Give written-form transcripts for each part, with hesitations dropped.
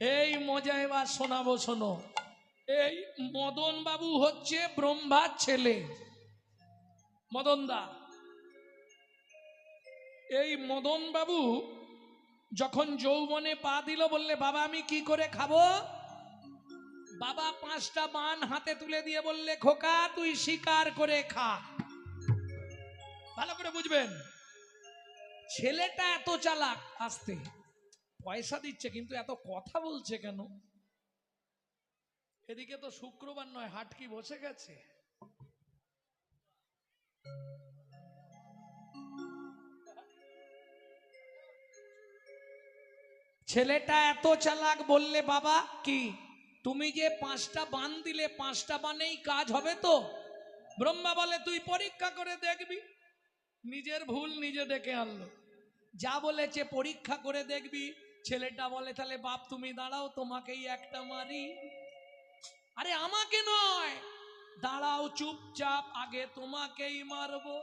এই মজা এবার শোনাবো, শোনো। এই মদন বাবু হচ্ছে ব্রহ্মার ছেলে, মদন দা। এই মদন বাবু যখন যৌবনে পা দিল, বললে বাবা আমি কি করে খাবো? বাবা 5টা বান হাতে তুলে দিয়ে বললে খোকা তুই শিকার করে খা। ভালো করে বুঝবেন, ছেলেটা এত চালাক, আসতে পয়সা দিচ্ছে কিন্তু এত কথা বলছে কেন? এদিকে তো শুক্রবার নয়, হাট কি বসে গেছে? ছেলেটা এত চালাক, বললে বাবা কি তুমি যে 5টা বান দিলে 5টা বানেই কাজ হবে তো? ব্রহ্মা বলে তুই পরীক্ষা করে দেখবি। নিজের ভুল নিজে ডেকে আনলো, যা বলেছে পরীক্ষা করে দেখবি। ছেলেটা বলে তাহলে বাপ তুমি দাঁড়াও, তোমাকেই একটা মারি। আরে আমাকে নয়, দাঁড়াও চুপচাপ, আগে তোমাকেই মারবো।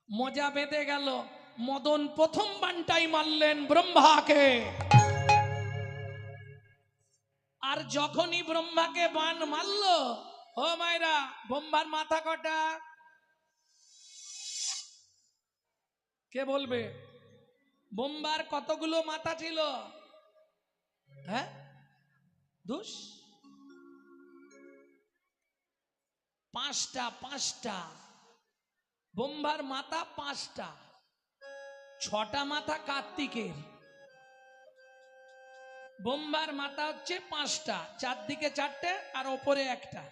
মজা বেঁধে গেল। মদন প্রথম বানটাই মারলেন ব্রহ্মাকে। আর যখনই ব্রহ্মাকে বান মারলো, ও মায়েরা, ব্রহ্মার মাথা কটা? কে বলবে? ব্রহ্মার কতগুলো মাথা ছিল? হ্যাঁ, দুস 5টা, 5টা। ব্রহ্মার মাথা 5টা। 6টা মাথা কার্তিকের। ব্রহ্মার মাথা হচ্ছে 5টা, চারদিকে 4টে আর ওপরে একটা।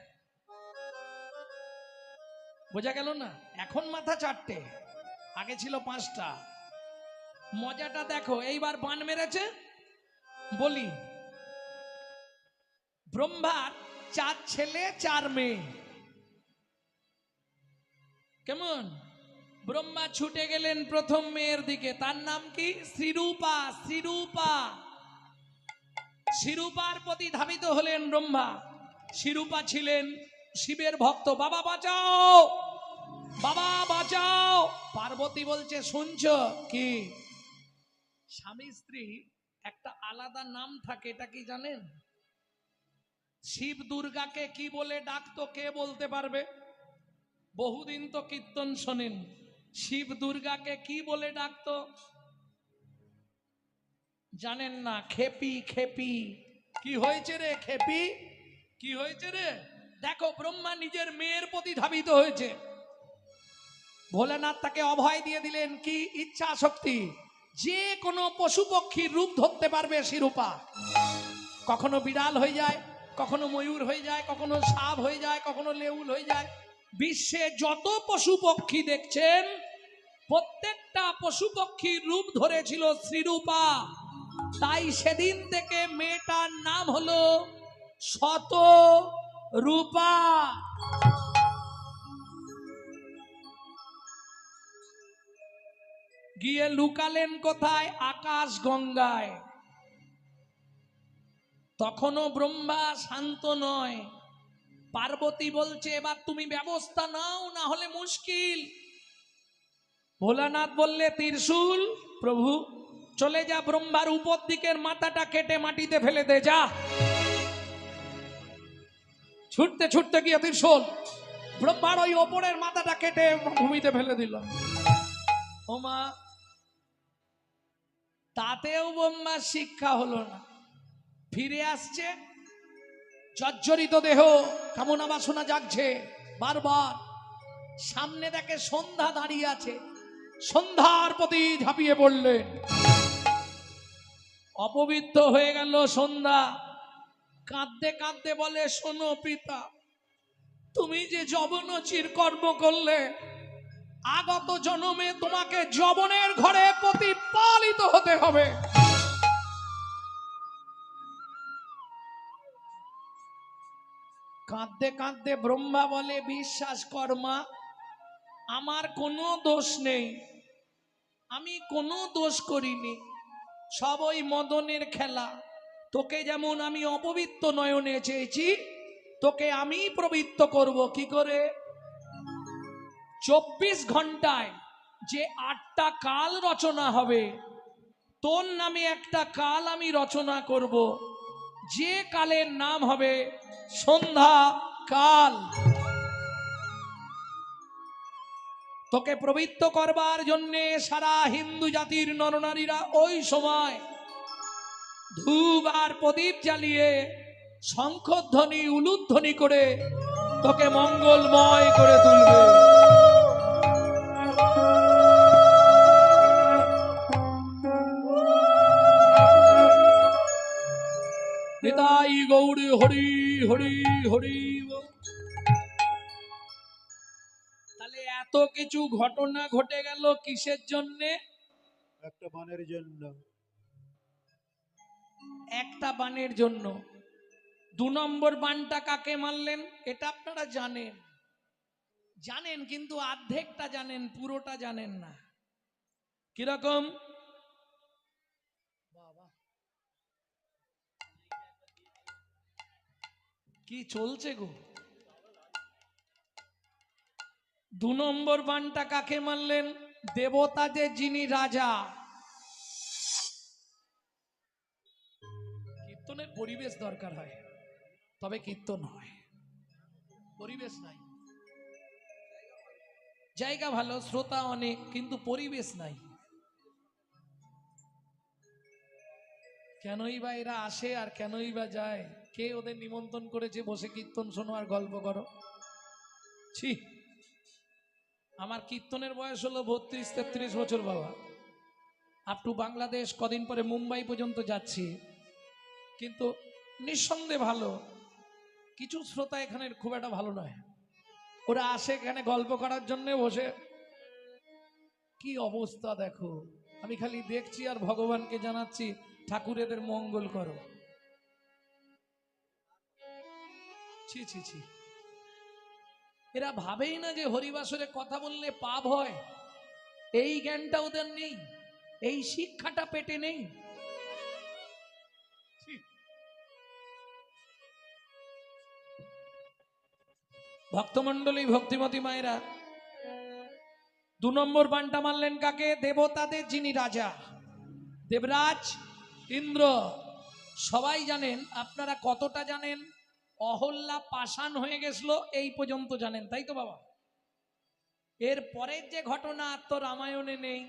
বোঝা গেল না? এখন মাথা 4টে, আগে ছিল 5টা। মজাটা দেখো, এইবার বান মেরেছে। বলি, ব্রহ্মার 4 ছেলে 4 মেয়ে। কেমন? ব্রহ্মা ছুটে গেলেন প্রথম মেয়ের দিকে, তার নাম কি? শ্রীরূপা। শ্রীরূপা, শ্রীরূপার প্রতি ধাবিত হলেন ব্রহ্মা। শ্রীরূপা ছিলেন শিবের ভক্ত। বাবা বাঁচাও, বাবা বাঁচাও। পার্বতী বলছে শুনছো কি? স্বামী স্ত্রী একটা আলাদা নাম থাকে, এটা কি জানেন? শিব দুর্গাকে কি বলে ডাকতো কে বলতে পারবে? বহুদিন তো কীর্তন শোনেন। শিব দুর্গাকে কি বলে ডাকতো জানেন না? খেপি। খেপি। কি হয়েছে রে খেপি? কি হয়েছে রে? দেখো, ব্রহ্মা নিজের মেয়ের প্রতি ধাবিত হয়েছে। ভোলেনাথ তাকে অভয় দিয়ে দিলেন কি? ইচ্ছা শক্তি। যে কোনো পশু পক্ষীর রূপ ধরতে পারবে শিরূপা। কখনো বিড়াল হয়ে যায়, কখনো ময়ূর হয়ে যায়, কখনো সাপ হয়ে যায়, কখনো লেউল হয়ে যায়। বিশ্বে যত পশু পক্ষী দেখছেন, প্রত্যেকটা পশু পক্ষীর রূপ ধরেছিল শ্রীরূপা। তাই সেদিন থেকে মেয়েটার নাম হলো শত রূপা। গিয়ে লুকালেন কোথায়? আকাশ গঙ্গায়। তখনও ব্রহ্মা শান্ত নয়। পার্বতী বলছে এবার তুমি ব্যবস্থা নাও, না হলে মুশকিল। ভোলানাথ বললে ত্রিশূল। প্রভু চলে যা, ব্রহ্মার উপর দিকের মাথাটা কেটে মাটিতে ফেলে দে, যা। ছুটতে ছুটতে গিয়ে ত্রিশূল ব্রহ্মার ওই ওপরের মাথাটা কেটে ভূমিতে ফেলে দিল। ওমা, তাতেও ব্রহ্মার শিক্ষা হলো না। ফিরে আসছে জর্জরিত দেহ, কামনা বাসনা জাগছে বারবার। সামনে দেখে সন্ধ্যা দাঁড়িয়ে আছে, সন্ধ্যার প্রতি ঝাঁপিয়ে পড়লেন। অপবিত্র হয়ে গেল সন্ধ্যা। কাঁদতে কাঁদতে বলে শোনো পিতা, তুমি যে যবনচির কর্ম করলে, আগত জন্মে তোমাকে যবনের ঘরে প্রতিপালিত হতে হবে। কাঁদতে কাঁদতে ব্রহ্মা বলে বিশ্বাস কর মা, আমার কোনো দোষ নেই, আমি কোনো দোষ করিনি, সব ওই মদনের খেলা। তোকে যেমন আমি অপবিত্র নয়নে চেয়েছি, তোকে আমি পবিত্র করব। কি করে? 24 ঘন্টায় যে 8টা কাল রচনা হবে, তোর নামে একটা কাল আমি রচনা করব, যে কালের নাম হবে সন্ধ্যা কাল। তোকে প্রবৃত্ত করবার জন্যে সারা হিন্দু জাতির নরনারীরা ওই সময় ধূপ আর প্রদীপ জ্বালিয়ে শঙ্খধ্বনি উলুধ্বনি করে তোকে মঙ্গলময় করে তুলবে। নিতাই গৌর হরি হরি হরি। তাহলে এত কিছু ঘটনা ঘটে গেল কিসের জন্যে? একটা বানের জন্য। একটা বানের জন্য। 2 নম্বর বানটা কাকে মারলেন এটা আপনারা জানেন, জানেন কিন্তু অর্ধেকটা জানেন, পুরোটা জানেন না। কিরকম? কি চলছে গো? 2 নম্বর বানটা কাকে মারলেন? দেবতাদের যিনি রাজা। কীর্তনের পরিবেশ দরকার হয়, তবে কীর্তন হয়, পরিবেশ নাই। জায়গা ভালো, শ্রোতা অনেক, কিন্তু পরিবেশ নাই। কেনই বা এরা আসে আর কেনই বা যায়? কে ওদের নিমন্ত্রণ করেছে বসে কীর্তন শোনো আর গল্প করো? ছি! আমার কীর্তনের বয়স হলো 32-33 বছর বাবা। আপ টু বাংলাদেশ, কদিন পরে মুম্বাই পর্যন্ত যাচ্ছি, কিন্তু নিঃসন্দেহে ভালো। কিছু শ্রোতা এখানের খুব একটা ভালো নয়, ওরা আসে এখানে গল্প করার জন্য বসে। কি অবস্থা দেখো! আমি খালি দেখছি আর ভগবানকে জানাচ্ছি ঠাকুর এদের মঙ্গল করো। ছি ছি ছি! এরা ভাবেই না যে হরিবাসরে কথা বললে পাপ হয়। এই জ্ঞানটা ওদের নেই, এই শিক্ষাটা পেটে নেই। ভক্তমন্ডলী, ভক্তিমতী মায়েরা, 2 নম্বর বানটা মারলেন কাকে? দেবতাদের যিনি রাজা, দেবরাজ ইন্দ্র। সবাই জানেন, আপনারা কতটা জানেন? অহল্যা পাষাণ হয়ে গেছিল এই পর্যন্ত জানেন, তাই তো বাবা? এর পরের যে ঘটনা তো রামায়ণে নেই।